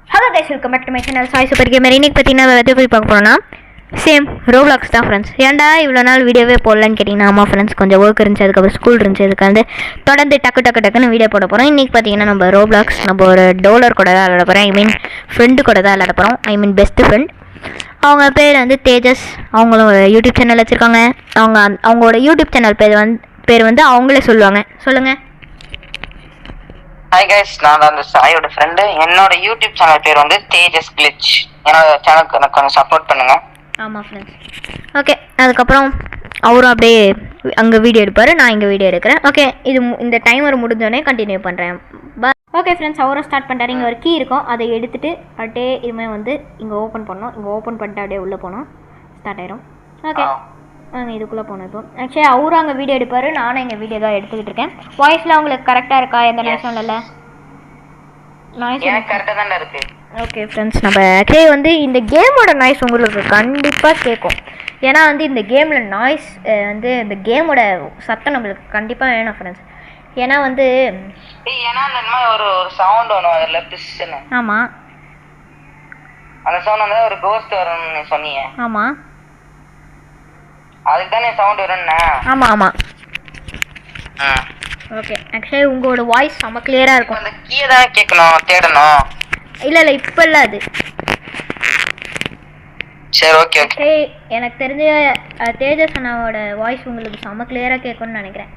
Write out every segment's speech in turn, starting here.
Hello guys, welcome back to my channel Sai Super Gamer. இன்னைக்கு பார்த்தீங்கன்னா எதை பற்றி பார்க்க போகிறோன்னா சேம் ரோப்ளாக்ஸ் தான் ஃப்ரெண்ட்ஸ். ஏன்டா இவ்வளோ நாள் வீடியோவே போடலான்னு கேட்டிங்கன்னா ஆமாம் ஃப்ரெண்ட்ஸ், கொஞ்சம் ஒர்க் இருந்துச்சு, அதுக்கப்புறம் ஸ்கூல் இருந்துச்சு, அதுக்கு வந்து தொடர்ந்து டக்குன்னு வீடியோ போட போகிறோம். இன்றைக்கி பார்த்தீங்கன்னா நம்ம ரோப்ளாக்ஸ் நம்ம ஒரு டோலர் கூட தான் விளாட போகிறோம். ஐ மீன் ஃப்ரெண்டு கூட தான் விளாட போகிறோம். ஐ மீன் பெஸ்ட்டு ஃப்ரெண்ட். அவங்க பேர் வந்து தேஜஸ். அவங்களும் ஒரு யூடியூப் சேனல் வச்சுருக்காங்க. அவங்களோட யூடியூப் சேனல் பேர் வந்து அவங்களே சொல்லுங்கள். ஹாய் கைஸ், நான் தான் அந்த சாயோட ஃப்ரெண்டு. என்னோட யூடியூப் சேனல் பேர் வந்து தேஜஸ் கிளிச். என்னோட சேனலுக்கு எனக்கு கொஞ்சம் சப்போர்ட் பண்ணுங்க. ஆமாம் ஃப்ரெண்ட்ஸ். ஓகே, அதுக்கப்புறம் அவரும் அப்படியே அங்கே வீடியோ எடுப்பார், நான் இங்கே வீடியோ எடுக்கிறேன். ஓகே, இந்த டைமர் முடிஞ்சோடனே கண்டினியூ பண்ணுறேன். ஓகே ஃப்ரெண்ட்ஸ், அவரும் ஸ்டார்ட் பண்ணுறாரு. இங்கே ஒரு கீ இருக்கும், அதை எடுத்துகிட்டு அப்படியே இதுமாதிரி வந்து இங்கே ஓப்பன் பண்ணணும். இங்கே ஓப்பன் பண்ணிட்டு அப்படியே உள்ளே போனோம், ஸ்டார்ட் ஆயிரும். ஓகே, நாங்கள் இதுக்குள்ளே போனோம். இப்போ ஆக்சுவலி அவரும் அங்கே வீடியோ எடுப்பார், நானும் இங்கே வீடியோ தான் எடுத்துக்கிட்டு இருக்கேன். வாய்ஸ்லாம் உங்களுக்கு கரெக்டாக இருக்கா? எந்த நாய்ஸும் இல்லைல்ல? நாய்ஸ் கரெக்டாக தான் இருக்கு. ஓகே ஃப்ரெண்ட்ஸ், நம்ம ஆக்சுவலி வந்து இந்த கேமோட நாய்ஸ் உங்களுக்கு கண்டிப்பாக கேட்கும். ஏன்னா வந்து இந்த கேமில் நாய்ஸ் வந்து இந்த கேமோட சத்தம் நம்மளுக்கு கண்டிப்பாக வேணும் ஃப்ரெண்ட்ஸ். ஏன்னா வந்து ஒரு சவுண்ட் ஒன்று அதில் பிஸ்ன்னு. ஆமாம், அந்த சவுண்ட் வந்து ஒரு கோஸ்ட் வரும்னு சொன்னீங்க. ஆமாம், அதுக்கு தானே சவுண்ட் வரும்னா? ஆமாம். ஓகே, ஆக்சுவலி உங்களோட வாய்ஸ் செம்ம கிளியராக இருக்கும். அந்த கீயை தானே கேட்கணும், தேடணும். இல்லை இப்போ இல்லை அது. சரி, ஓகே ஓகே. எனக்கு தெரிஞ்ச தேஜஸ் அண்ணாவோட வாய்ஸ் உங்களுக்கு செம்ம கிளியராக கேட்கும்னு நினைக்கிறேன்.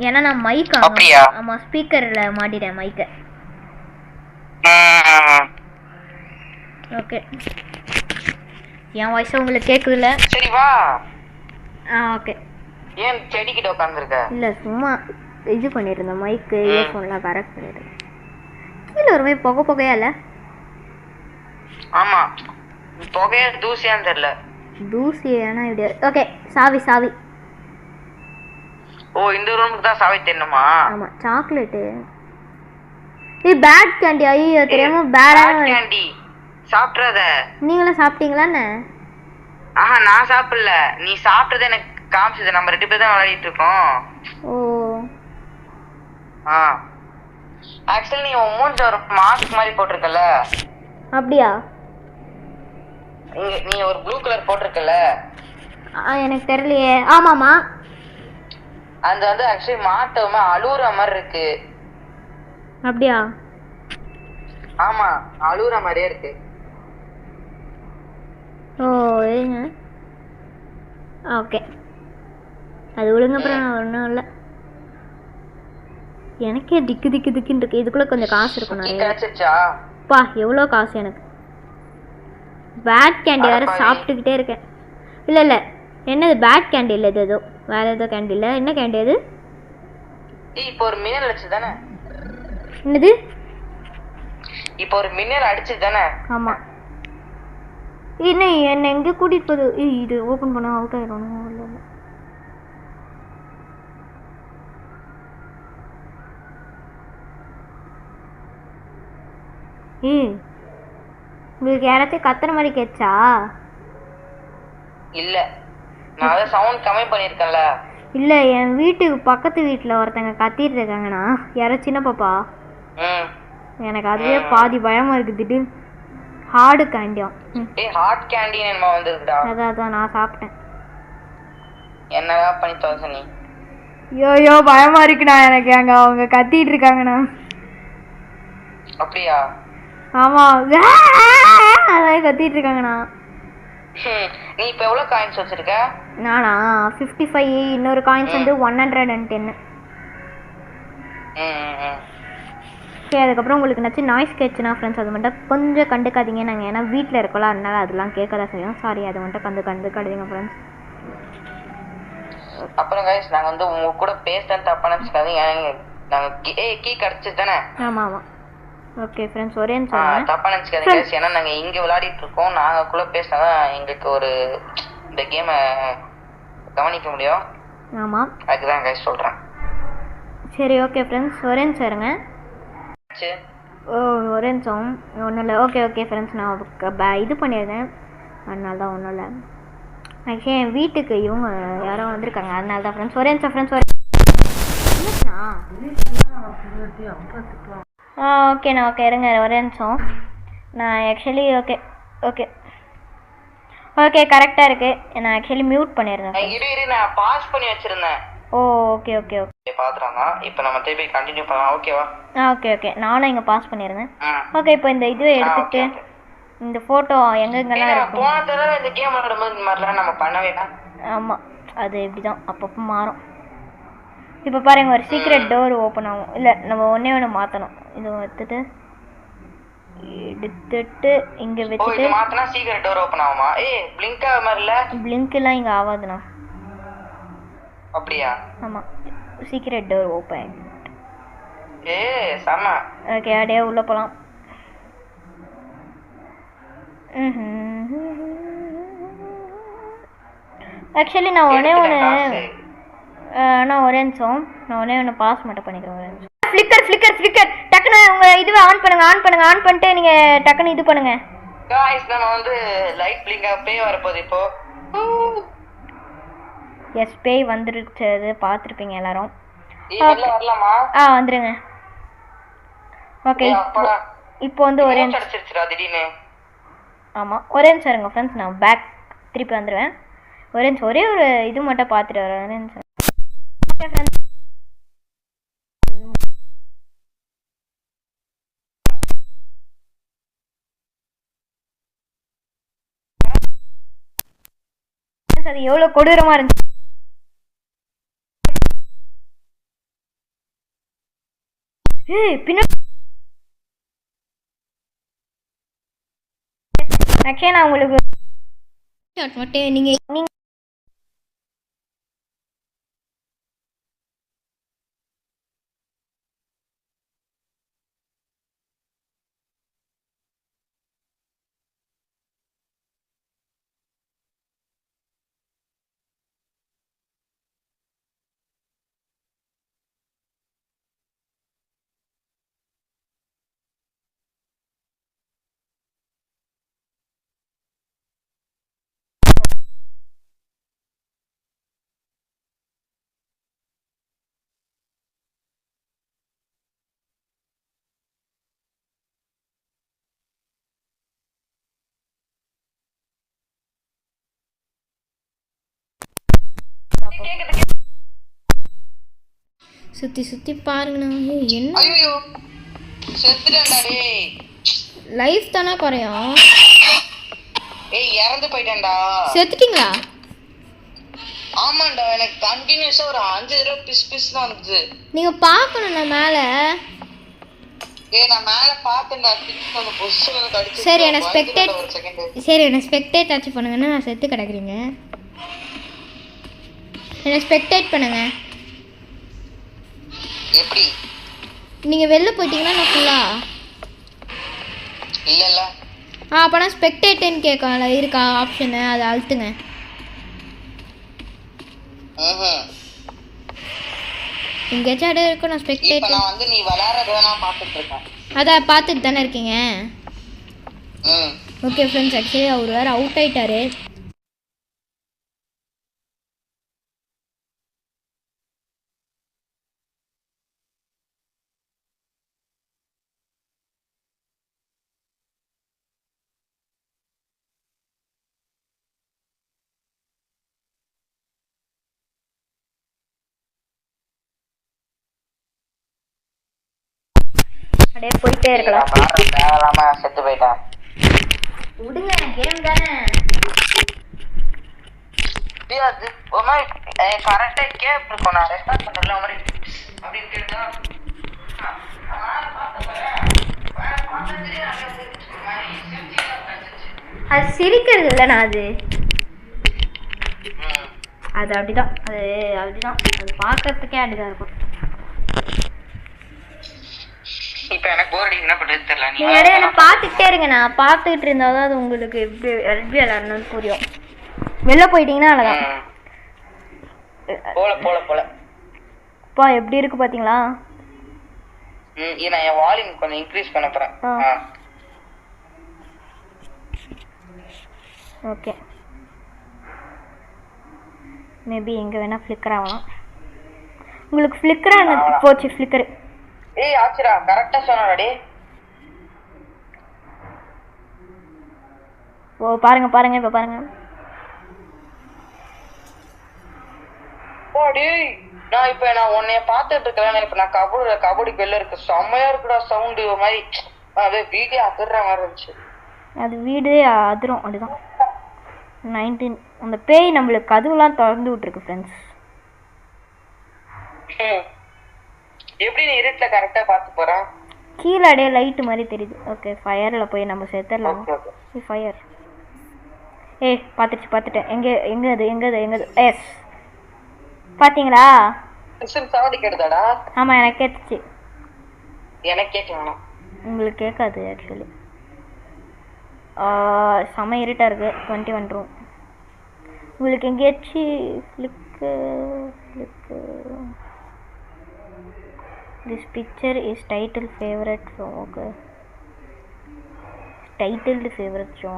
ஏன்னா நான் மைக் ஆமாம் ஸ்பீக்கரில் மாட்டிட்டேன் மைக்கை. ஓகே, என் வாய்ஸை உங்களுக்கு கேட்குதுல்ல? சரி வா. ஓகே. ஏன் செடிக்கிட்ட உட்காந்துருக்க? இல்லை, சும்மா இது பண்ணிட்டு இருந்தேன், மைக்கு இயர்ஃபோன்லாம் கரெக்ட் பண்ணிட்டு. கீழே ஒரு மாதிரி புகையா இல்லை? ஆமாம், புகையா தூசியான்னு தெரியல. தூசியானா இப்படி. ஓகே, சாவி. ஓ, இந்த ரூமுக்கு தான் சாவி தெரியணுமா? ஆமாம், சாக்லேட்டு. இது பேட் கேண்டி. ஐயோ, தெரியாம பேடான கேண்டி சாப்பிட்றத. நீங்களும் சாப்பிட்டீங்களான்னு? ஆஹா, நான் சாப்பிடல. நீ சாப்பிட்டது எனக்கு காமிச்சது. நம்ம 2 பேர் தான் விளையாடிட்டு இருக்கோம். ஓ ஆக்சுவலி நீ உன் மூஞ்ச ஒரு மாஸ்க் மாதிரி போட்டிருக்கல. அப்படியா? நீ ஒரு ப்ளூ கலர் போட்டிருக்கல. எனக்கு தெரியலையே. ஆமாமா, அது வந்து ஆக்சுவலி மாட்டவமா அழுகுற மாதிரி இருக்கு. அப்படியா? ஆமா, அழுகுற மாதிரியே இருக்கு. ஓ ஏங்க, ஓகே, அது விடுங்க. அப்புறம் ஒன்றும் இல்லை, எனக்கே திக்குன்னு இருக்கு. இதுக்குள்ள கொஞ்சம் காசு இருக்கும் நிறைய. பா, எவ்வளோ காசு எனக்கு. பேட் கேண்டி வேறு சாப்பிட்டுக்கிட்டே இருக்கேன். இல்லை என்னது பேட் கேண்டி இல்லை, இது ஏதோ வேற ஏதோ கேண்டி இல்லை. என்ன கேண்டி அது? இப்போ ஒரு மின்னல் அடிச்சு தானே? என்னது? இப்போ ஒரு மின்னல் அடிச்சு தானே? ஆமாம். என்ன எங்கே கூட்டிகிட்டு போகுது? இது ஓப்பன் பண்ண அவுட் ஆகிடும். இல்லை உங்களுக்கு யாராச்சும் கத்துற மாதிரி கேட்சா? இல்ல, நான் அத சவுண்ட் கம்மி பண்ணிருக்கேன்ல. இல்ல, என் வீட்டுக்கு பக்கத்து வீட்டுல ஒருத்தங்க கத்திட்டு இருக்காங்கண்ணா. யாரோ சின்ன பாப்பா. எனக்கு அதுவே பாதி பயமா இருக்கு. திடீர்னு ஹார்டு கேண்டியம். ஹார்ட் கேண்டி என்னமா வந்திருக்குடா. அதான் நான் சாப்பிட்டேன். என்னடா பண்ணி தோசை நீ? ஐயோ பயமா இருக்குண்ணா எனக்கு. அங்க அவங்க கத்திட்டு இருக்காங்கண்ணா. அப்படியா? ஆமா, அதான் கத்திட்டு இருக்காங்கண்ணா. நீ இப்ப எவ்வளவு காயின்ஸ் வச்சிருக்க? நானா 55. இன்னொரு காயின்ஸ் வந்து 110. சரி, அதுக்கப்புறம் உங்களுக்கு நச்சு நாய்ஸ் கேட்சுனா ஃப்ரெண்ட்ஸ் அது மட்டும் கொஞ்சம் கண்டுக்காதீங்க. நாங்கள் ஏன்னா வீட்டில் இருக்கோம்ல, அதனால அதெல்லாம் கேட்க தான் செய்யும். சாரி, அது மட்டும் கண்டுக்காதீங்க ஃப்ரெண்ட்ஸ். அப்புறம் கைஸ், நாங்கள் வந்து உங்க கூட பேசுறேன் தப்பா நினச்சிக்காதீங்க. நாங்கள் கீ கிடச்சிது தானே? ஆமாம். ஓகே ஃப்ரெண்ட்ஸ், ஒரே நிமிஷம். தப்பா நினச்சிக்காதீங்க கைஸ். ஏன்னா நாங்கள் இங்கே விளையாடிட்டு இருக்கோம். நாங்கள் கூட பேசினாதான் எங்களுக்கு ஒரு இந்த கேமை கவனிக்க முடியும். ஆமாம், அதுதான் கைஸ் சொல்கிறேன். சரி, ஓகே ஃப்ரெண்ட்ஸ், ஒரே நிமிஷம் இருங்க. ஒரே நிமிஷம். ஒன்றும் இல்லை. ஓகே ஃப்ரெண்ட்ஸ், நான் இது பண்ணியிருந்தேன், அதனால தான். ஒன்றும் இல்லை, ஆக்சுவலி என் வீட்டுக்கு இவங்க யாரோ வந்திருக்காங்க, அதனால தான் ஃப்ரெண்ட்ஸ். ஒரே நிமிஷம் ஃப்ரெண்ட்ஸ். ஓகேண்ணா ஓகே இருங்க ஒரே நிமிஷம். நான் ஆக்சுவலி ஓகே ஓகே ஓகே கரெக்டாக இருக்குது. நான் ஆக்சுவலி மியூட் பண்ணியிருந்தேன். இரு நான் பாஸ் பண்ணி வச்சுருந்தேன். ஓ ஓகே ஓகே ஓகே பார்த்துறாங்க. இப்போ நம்ம திருப்பி கண்டினியூ பண்ணலாம். ஓகேவா? ஓகே ஓகே நானும் இங்கே பாஸ் பண்ணியிருந்தேன். ஓகே இப்போ இந்த இதுவை எடுத்துகிட்டு இந்த ஃபோட்டோ எங்கெங்கெல்லாம் இருக்கும். போன தடவை இந்த கேம் விளையாடும்போது இந்த மாதிரிலாம் நம்ம பண்ணவே இல்லை. ஆமாம் அது இப்படி தான் அப்பப்போ மாறும். இப்போ பாருங்க ஒரு சீக்ரெட் டோர் ஓப்பன் ஆகும். இல்லை நம்ம ஒன்று மாற்றணும். இது எடுத்துட்டு இங்கே வச்சுட்டு மாற்றினா சீக்ரெட் டோர் ஓப்பன் ஆகுமா? பிளிங்க் ஆக மாதிரி இல்லை. பிளிங்க்லாம் இங்கே ஆகாதுண்ணா. அப்படியா? ஆமாம் சீக்ரெட் டோர் ஓப்பன். செம. ஓகே அப்படியே உள்ளே போகலாம். ஆக்சுவலி நான் ஒரே ஒன்று பாஸ் மட்டும் பண்ணிக்கிறேன். ஒரே நிமிஷம். ஃப்ளிக்கர் டக்குன்னு உங்கள் இதுவை ஆன் பண்ணிட்டு நீங்கள் டக்குன்னு இது பண்ணுங்க. गाइस நம்ம வந்து லைட் பிளிங்க் பே வர போகுது இப்போ. எஸ் பேய் வந்துருச்சு. அது பார்த்துருப்பீங்க எல்லாரும். வரலாமா? வந்துருங்க. ஓகே இப்போ வந்து ஒரே திடீர்னு. ஆமாம் ஒரே நிமிஷம் இருங்க ஃப்ரெண்ட்ஸ். நான் பேக் திருப்பி வந்துடுவேன். ஒரே நிமிஷம் ஒரே ஒரு இது மட்டும் பார்த்துட்டு வரேன். ஒரே நிமிஷம். அது எவ்வளோ கொடூரமாக இருந்துச்சு. பின்னாடி ஆக்சுவலி நான் உங்களுக்கு மட்டும் நீங்கள் சுற்றி பாருங்கண்ணா. என்ன லைஃப் தானே குறையும். இறந்து போயிட்டேன்டா. செத்துட்டீங்களா? ஆமாண்டா எனக்கு கண்டினியூஸா ஒரு 5 தடவை பிஸ் தான் வந்துச்சு. நீங்க பார்க்கணும். நான் மேலே நான் மேலே பார்த்தேன்டா. சரி என்ன ஸ்பெக்டேட் ஆச்சு பண்ணுங்கன்னா நான் செத்து கிடக்குறீங்க. என்ன ஸ்பெக்டேட் பண்ணுங்க. எப்படி? நீங்கள் வெளில போயிட்டீங்கன்னா நான் ஃபுல்லா இல்ல அப்போனா ஸ்பெக்டேட்னு கேட்கல இருக்கா ஆப்ஷனு, அதை அழுத்துங்க. எங்கேயாச்சும் இடம் இருக்கும். நான் ஸ்பெக்டேட் நான் வந்து நீ விளையாடுறத நான் பார்த்துட்டு இருக்கேன். அதான் பார்த்துட்டு தானே இருக்கீங்க. ஓகே ஃப்ரெண்ட்ஸ் ஆக்சுவலி அவர் வேறு அவுட் ஆயிட்டாரு. அப்படியே போயிட்டே இருக்கலாம். தேவையில்லாம செத்து போயிட்டேன். விடுங்க கேம் தானே. அது ஒரு மாதிரி கரெக்டாக கேப் இருக்கும். நான் ரெஸ்டார்ட் பண்ணுறதுல ஒரு மாதிரி அப்படின்னு கேட்டா அது சிரிக்கிறது இல்லைண்ணா. அது அப்படிதான். அது பார்க்கறதுக்கே அப்படிதான் இருக்கும். இப்போ எனக்கு போர் அடிக்குது, என்ன பண்ணுறது தெரியல. நீங்கள் இடையில என்ன பார்த்துக்கிட்டே இருங்க. நான் பார்த்துக்கிட்டு இருந்தால் தான் அது உங்களுக்கு எப்படி விளையாடணும்னு புரியும். வெளில போயிட்டீங்கன்னா அவ்வளோதான். அப்பா எப்படி இருக்கு பார்த்தீங்களா? நான் என் வால்யூம் கொஞ்சம் இன்க்ரீஸ் பண்ண போகிறேன். ஓகே மேபி எங்கே வேணால் ஃப்ளிக்கர் ஆகலாம். உங்களுக்கு ஃப்ளிக்கராக போச்சு. ஃப்ளிக்கரு டேய் ஆச்சுடா கரெக்டா சொன்னடா டேய். ஓ பாருங்க பாருங்க இப்போ பாருங்க. ஓ டேய் நான் உன்னைய பார்த்துட்டு இருக்கேன். இப்போ நான் கபடி பெல்ல இருக்கு. செம்மையா இருக்குடா சவுண்டு ஒரு மாதிரி. அது வீடியோ அதிர்ற மாதிரி இருந்துச்சு. அது வீடு அதிரும் அப்படிதான். 19 அந்த பேய் நம்மளுக்கு கதவுலாம் திறந்து விட்டுருக்கு ஃப்ரெண்ட்ஸ். எப்படி நீ இருட்டுல கரெக்டா பார்த்து போறான்? கீழே அப்படியே லைட்டு மாதிரி தெரியுது. ஓகே ஃபயரில் போய் நம்ம செத்துடலாம். ஃபயர் ஏய் பார்த்துட்டேன். எங்கே எஸ் பார்த்தீங்களா? சவுண்ட் கேட்டுதாடா? ஆமாம் எனக்கு கேட்டுச்சு. எனக்கு கேட்கணும். உங்களுக்கு கேட்காது ஆக்சுவலி. செம இருட்டாக இருக்குது. 21 ரூம். உங்களுக்கு எங்கேயாச்சும் ஃப்ளிக்கு this picture is title favourite show. Okay titled favourite show.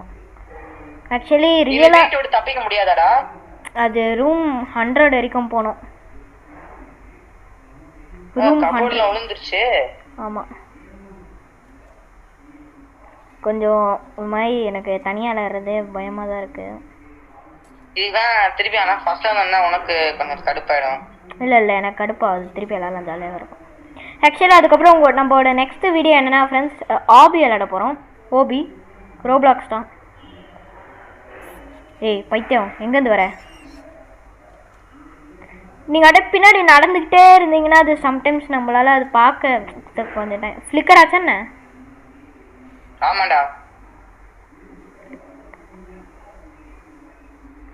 Actually ரியலாக தப்பிக்க முடியாதாடா? அது ரூம் 100 வரைக்கும் போனோம். ரூம் 100 விழுந்துருச்சு. ஆமாம் கொஞ்சம் ஒரு மாதிரி எனக்கு தனியாக விளையாடுறதே பயமாக தான் இருக்குது. இதுதான் திருப்பி ஆனால் ஃபர்ஸ்ட் வந்தா உனக்கு கொஞ்சம் கடுப்பாயிடும். இல்லை எனக்கு கடுப்பாகுது. திருப்பி விளாட்லாம் ஜாலியாக இருக்கும். ஆக்சுவலாக அதுக்கப்புறம் நம்மளோட நெக்ஸ்ட் வீடியோ என்னென்னா ஃப்ரெண்ட்ஸ் ஆபி விளாட போகிறோம். ஓபி ரோப்ளாக்ஸ் தான். ஏய் பைத்தியம் எங்கேருந்து வர? நீங்கள் அப்படியே பின்னாடி நடந்துக்கிட்டே இருந்தீங்கன்னா அது சம்டைம்ஸ் நம்மளால் அது பார்க்க வந்துட்டேன். ஃப்ளிக்கர் ஆச்சா என்ன? ஆமாடா.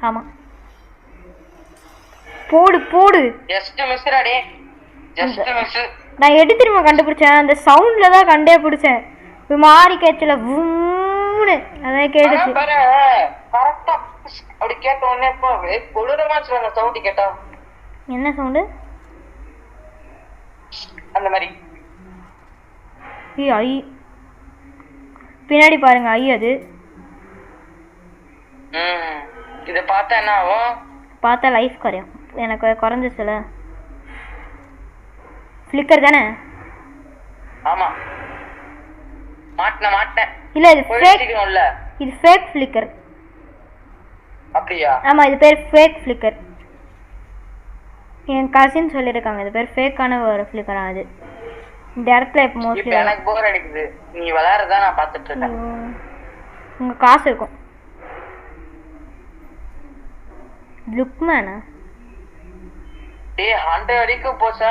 ஆமாம் போடு ஜஸ்ட் மிஸ்டா டே. Just miss. நான் எடி திரும்ப கண்டுபிடிச்சேன். அந்த சவுண்டில் தான் கண்டே பிடிச்சேன். ஒரு மாதிரி கேட்சல வூன்னு அதான் கேட்டுச்சு. கரெக்டா அப்படி கேட்ட உடனே கொடூரமா சொல்ற சவுண்ட் கேட்டா. என்ன சவுண்டு? அந்த மாதிரி ஐ பின்னாடி பாருங்க. அது இதை பார்த்தா என்ன ஆகும்? பார்த்தா லைஃப் குறையும். எனக்கு குறைஞ்சிச்சுல. ஃப்ளிக்கர் தானே? ஆமா மாட்டேன். இல்ல இது ஃபேக். இல்ல இது ஃபேக் ஃப்ளிக்கர். அப்படியா? ஆமா இது பேர் ஃபேக் ஃப்ளிக்கர். என் கசின் சொல்லியிருக்காங்க இது பேர் ஃபேக்கான ஒரு ஃப்ளிக்கரா. அது இந்த இடத்துல இப்போ மோஸ்ட்லி எனக்கு போர் அடிக்குது. நீ விளையாடுறதா நான் பார்த்துட்டு இருக்கேன். உங்க காசு இருக்கும். லுக்மேனா? டேய் 100 வரைக்கும் போச்சா?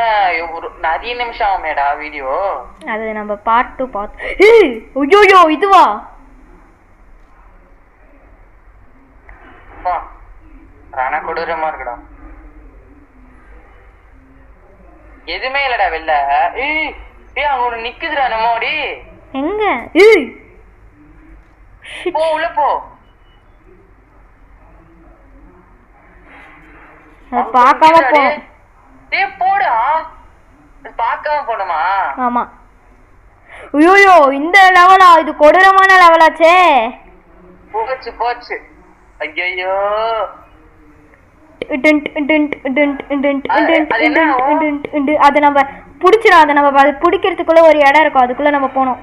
நிறைய நிமிஷம் ஆகுமேடா வீடியோ. அது நம்ம பார்ட் 2 பார்த்து. ஐயோ இதுவா? ராணா கொடூரமா இருக்குடா. எதுவுமே இல்லடா வெளில. ஏய் அங்க ஒண்ணு நிக்குதுடா நம்மோடி. எங்க? போ உள்ள போ. பார்க்காம போணும். டேய் போடா. பார்க்காம போணுமா? ஆமா. ஐயோ இந்த லெவலா? இது கொடூரமான லெவலாச்சே. போச்சு. ஐயோ அது நம்ம பிடிச்சிடும். அதை நம்ம அது பிடிக்கிறதுக்குள்ள ஒரு இடம் இருக்கும். அதுக்குள்ள நம்ம போனோம்.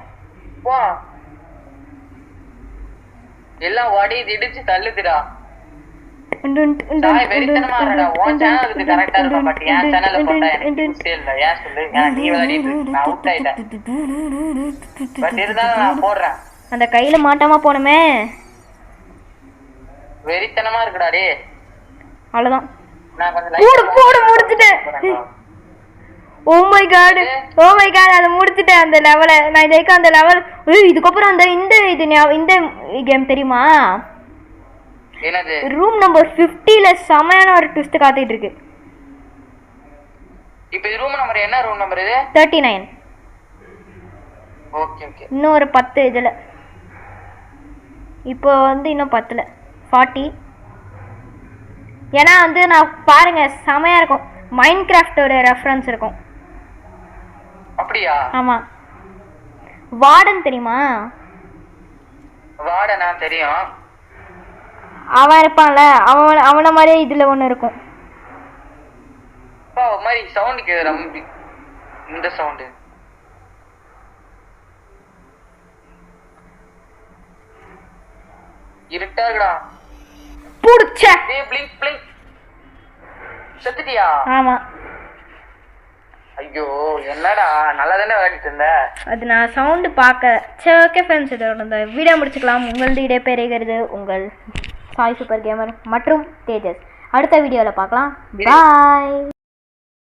எல்லாம் வடி இடிச்சு தள்ளுதுடா. அந்த கையில மாட்டாம போனமே. வெறித்தனமா இருக்குடா டே. அவ்வளவுதான். போடு முடிச்சிட்டேன். ஓ மை காட் அதை முடிச்சிட்டேன் அந்த லெவலை. நான் இதுக்கு அந்த லெவல் இதுக்கப்புறம் அந்த இந்த கேம் தெரியுமா? என்னது? ரூம் நம்பர் 50ல செமையான ஒரு ட்விஸ்ட் காத்துட்டு இருக்கு. இப்போ இது ரூம் நம்பர் என்ன? ரூம் நம்பர் இது 39. ஓகே இன்னும் ஒரு 10 இதுல. இப்போ இன்னும் 10ல 40. ஏன்னா நான் பாருங்க செமையா இருக்கும். மைன்கிராஃப்டோட ரெஃபரன்ஸ் இருக்கும். அப்படியா? ஆமா. வார்டன் தெரியுமா? வார்டனா தெரியும். அவன் இருப்பான்ல, அவன மாதிரியே இதுல ஒண்ணு இருக்கும். மாதிரி சவுண்ட் கேக்குற இந்த சவுண்ட். இருட்டா இருக்குடா. புடிச்ச டேய் பிளிங்க் பிளிங்க். செத்துட்டியா? ஆமா. ஐயோ என்னடா நல்லா தானே விளையாடிட்டு இருந்த. அது நான் சவுண்டு பார்க்க. சரி ஓகே ஃப்ரெண்ட்ஸ், இதோட இந்த வீடியோ முடிச்சுக்கலாம். உங்களது இடைப்பெறுகிறது உங்கள் சாய் சூப்பர் கேமர் மற்றும் தேஜஸ். அடுத்த வீடியோவில் பார்க்கலாம். பாய்.